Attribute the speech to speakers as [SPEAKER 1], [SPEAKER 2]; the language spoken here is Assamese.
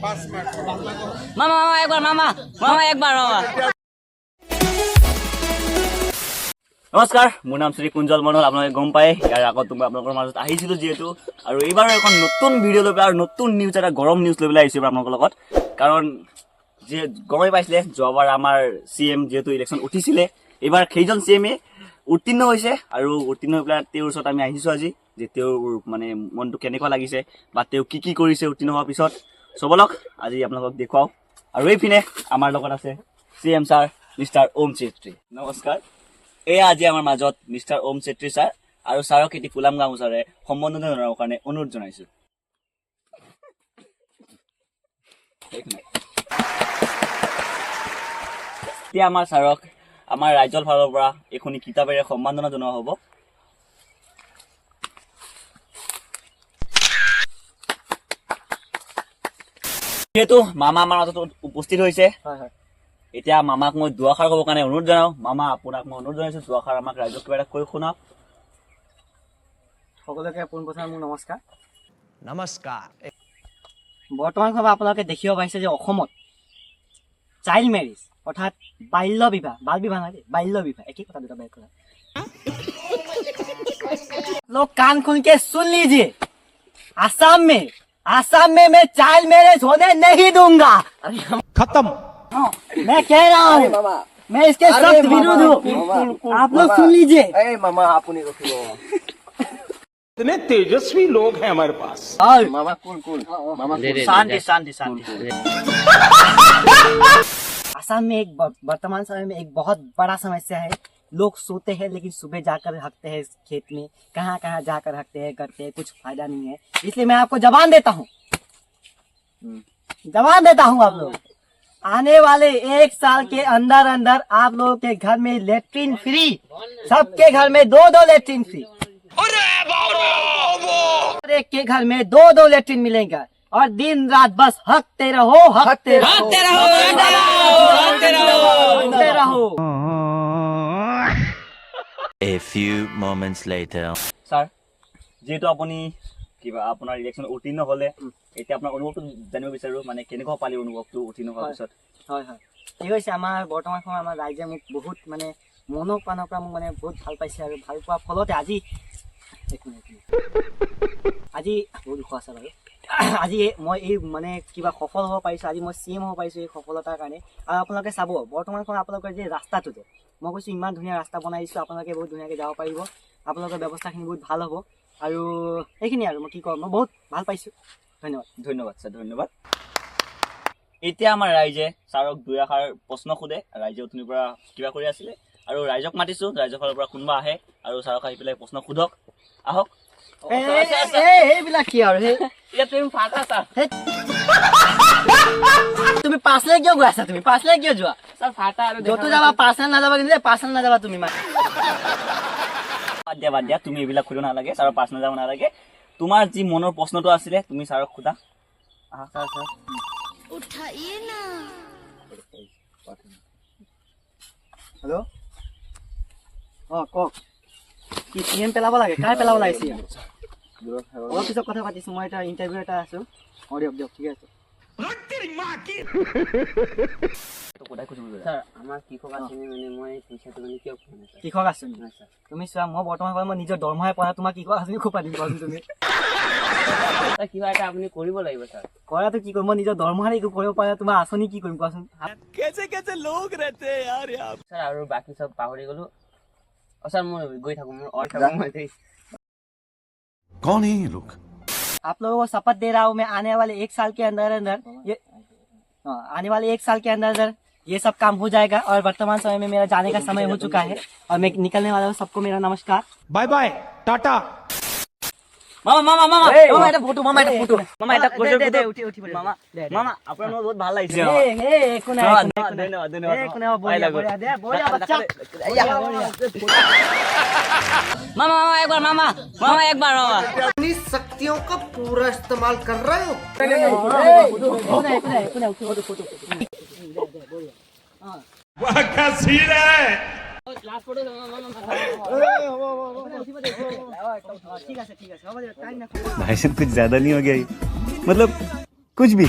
[SPEAKER 1] मामा मामा एक बार मामा मामा एक बार मामा নমস্কাৰ মোৰ নাম শ্ৰী কুঞ্জল মণ্ডল আপোনালোকে গম পায় ইয়াৰ আগত মই আপোনালোকৰ মাজত আহিছিলো যেহেতু আৰু এইবাৰ এখন নতুন ভিডিঅ' লৈ আৰু নতুন নিউজ এটা গৰম নিউজ লৈ আহিছো আপোনালোকৰ লগত কাৰণ যে গমই পাইছিলে যোৱাবাৰ আমাৰ সিএম যেহেতু ইলেকশ্যন উঠিছিলে এইবাৰ সেইজন সিএমে উত্তীৰ্ণ হৈছে আৰু উত্তীৰ্ণ হৈ পেলাই তেওঁৰ ওচৰত আমি আহিছো আজি যে তেওঁৰ মানে মনটো কেনেকুৱা লাগিছে বা তেওঁ কি কি কৰিছে উত্তীৰ্ণ হোৱাৰ পিছত সবলক আজি আপোনালোকক দেখুৱাও আৰু এইপিনে আমাৰ লগত আছে সিএম ছাৰ মিষ্টাৰ ওম চেত্ৰী নমস্কাৰ এই আজি আমাৰ মাজত মিষ্টাৰ ওম চেত্ৰী ছাৰ আৰু ছাৰক এটি ফুলাম গামোচাৰে সম্বৰ্ধনা জনাবৰ কাৰণে অনুৰোধ জনাইছো এতিয়া আমাৰ ছাৰক আমাৰ ৰাজ্যৰ ফালৰ পৰা এখনি কিতাপেৰে সম্বৰ্ধনা জনোৱা হ'ব যেহেতু মামা আমাৰ মাজত উপস্থিত হৈছে এতিয়া মামাক মই দুআষাৰ ক'বৰ কাৰণে অনুৰোধ জনাওঁ মামা আপোনাক মই অনুৰোধ জনাইছো দুআষাৰ আমাক ৰাইজক কিবা এটা কৈ শুনাওক
[SPEAKER 2] সকলোকে পোনপ্ৰথমে মোৰ নমস্কাৰ
[SPEAKER 3] নমস্কাৰ
[SPEAKER 2] বৰ্তমান সময় আপোনালোকে দেখিব পাইছে যে অসমত চাইল্ড মেৰিজ অৰ্থাৎ বাল্য বিবাহ নহয় বাল্য বিবাহ একেই কথা দুটা বেলেগ কথা लोग कान खोल के सुन लीजिए आसाम में मैं चाइल्ड मैरिज होने नहीं दूंगा
[SPEAKER 3] खत्म
[SPEAKER 2] मैं कह रहा हूँ मैं इसके सख्त विरुद्ध हूँ आप लोग सुन लीजिए
[SPEAKER 4] मामा आपने
[SPEAKER 3] इतने तेजस्वी लोग हैं हमारे पास
[SPEAKER 2] और
[SPEAKER 4] मामा कूल मामा
[SPEAKER 2] शांति आसाम में एक वर्तमान समय में एक बहुत बड़ा समस्या है लोग सोते हैं लेकिन सुबह जाकर हकते हैं खेत में कहाँ जाकर हकते हैं करते हैं कुछ फायदा नहीं है इसलिए मैं आपको जबान देता हूँ आप लोग आने वाले 1 साल के अंदर आप लोगों के घर में लेट्रिन फ्री सबके घर में 2 लेट्रिन फ्री एक के घर में 2 लेट्रिन मिलेगा और दिन रात बस हकते रहो
[SPEAKER 5] A few moments later.
[SPEAKER 1] Sir যেহেতু আপুনি কিবা আপোনাৰ ইলেকশ্যন উত্তীৰ্ণ হ'লে এতিয়া আপোনাৰ অনুভৱটো জানিব বিচাৰো মানে কেনেকুৱা পালি অনুভৱটো উত্তীৰ্ণ হোৱাৰ পিছত
[SPEAKER 2] হয় এই হৈছে আমাৰ বৰ্তমান সময় আমাৰ ৰাইজে মোক বহুত মানে মনৰ প্ৰাণৰ পৰা মোক মানে বহুত ভাল পাইছে আৰু ভাল পোৱাৰ ফলতে আজি বহুত দুখ আছে বাৰু আজি মই এই মানে কিবা সফল হ'ব পাৰিছোঁ আজি মই CM হ'ব পাৰিছোঁ এই সফলতাৰ কাৰণে আৰু আপোনালোকে চাব বৰ্তমান সময়ত আপোনালোকৰ যে ৰাস্তাটো যে মই কৈছোঁ ইমান ধুনীয়া ৰাস্তা বনাই দিছোঁ আপোনালোকে বহুত ধুনীয়াকৈ যাব পাৰিব আপোনালোকৰ ব্যৱস্থাখিনি বহুত ভাল হ'ব আৰু সেইখিনি আৰু মই কি কওঁ মই বহুত ভাল পাইছোঁ
[SPEAKER 1] ধন্যবাদ ছাৰ ধন্যবাদ এতিয়া আমাৰ ৰাইজে ছাৰক দুই আষাৰ প্ৰশ্ন সোধে ৰাইজে উঠনিৰ পৰা কিবা কৰি আছিলে আৰু ৰাইজক মাতিছোঁ ৰাইজৰ ফালৰ পৰা কোনোবা আহে আৰু ছাৰক আহি পেলাই প্ৰশ্ন সোধক আহক
[SPEAKER 2] এইবিলাক কি আৰু তুমি পাছলে কিয় গৈ আছা তুমি পাছলে কিয় যোৱা য'তো যাবা পাৰ্চনেল নাযাবা তুমি
[SPEAKER 1] বাদ দিয়া তুমি এইবিলাক সুধিব নালাগে ছাৰৰ পাৰ্চনেল যাব নালাগে তোমাৰ যি মনৰ প্ৰশ্নটো আছিলে তুমি ছাৰক সোধা আহা ছাৰ
[SPEAKER 2] হেল্ল' কওক কি CM পেলাব লাগে কাৰ পেলাব লাগে CM অলপ পিছত কথা পাতিছোঁ মই এটা ইণ্টাৰভিউ এটা আছোঁ দিয়ক ঠিক আছে কৃষক আঁচনি তুমি চোৱা মই বৰ্তমান সময়ত মই নিজৰ দৰমহাই পৰা তোমাক কৃষক আঁচনি খুব পাতিম কোৱাচোন তুমি
[SPEAKER 1] কিবা এটা আপুনি কৰিব লাগিব ছাৰ
[SPEAKER 2] কৰাটো কি কৰিম মই নিজৰ দৰমহাৰে একো কৰিব পৰা তোমাৰ আঁচনি কি কৰিম কোৱাচোন
[SPEAKER 1] ছাৰ আৰু বাকী চব পাহৰি গ'লো ছাৰ মই গৈ থাকোঁ মোৰ
[SPEAKER 3] कौन है ये लोग
[SPEAKER 2] आप लोगों को शपथ दे रहा हूँ मैं आने वाले 1 साल के अंदर ये सब काम हो जाएगा और वर्तमान समय में मेरा जाने का समय हो चुका है और मैं निकलने वाला हूँ सबको मेरा नमस्कार
[SPEAKER 3] बाय बाय टाटा
[SPEAKER 1] মামা এটা ফটো মামা এটা মামা আপোনাৰ বহুত ভাল লাগিছে मामा एक बार
[SPEAKER 4] अपनी शक्तियों का पूरा इस्तेमाल कर रहे हो
[SPEAKER 3] वाह क्या सीन है
[SPEAKER 2] ठीक है
[SPEAKER 6] भाई साहब कुछ ज्यादा नहीं हो गया ये? मतलब कुछ भी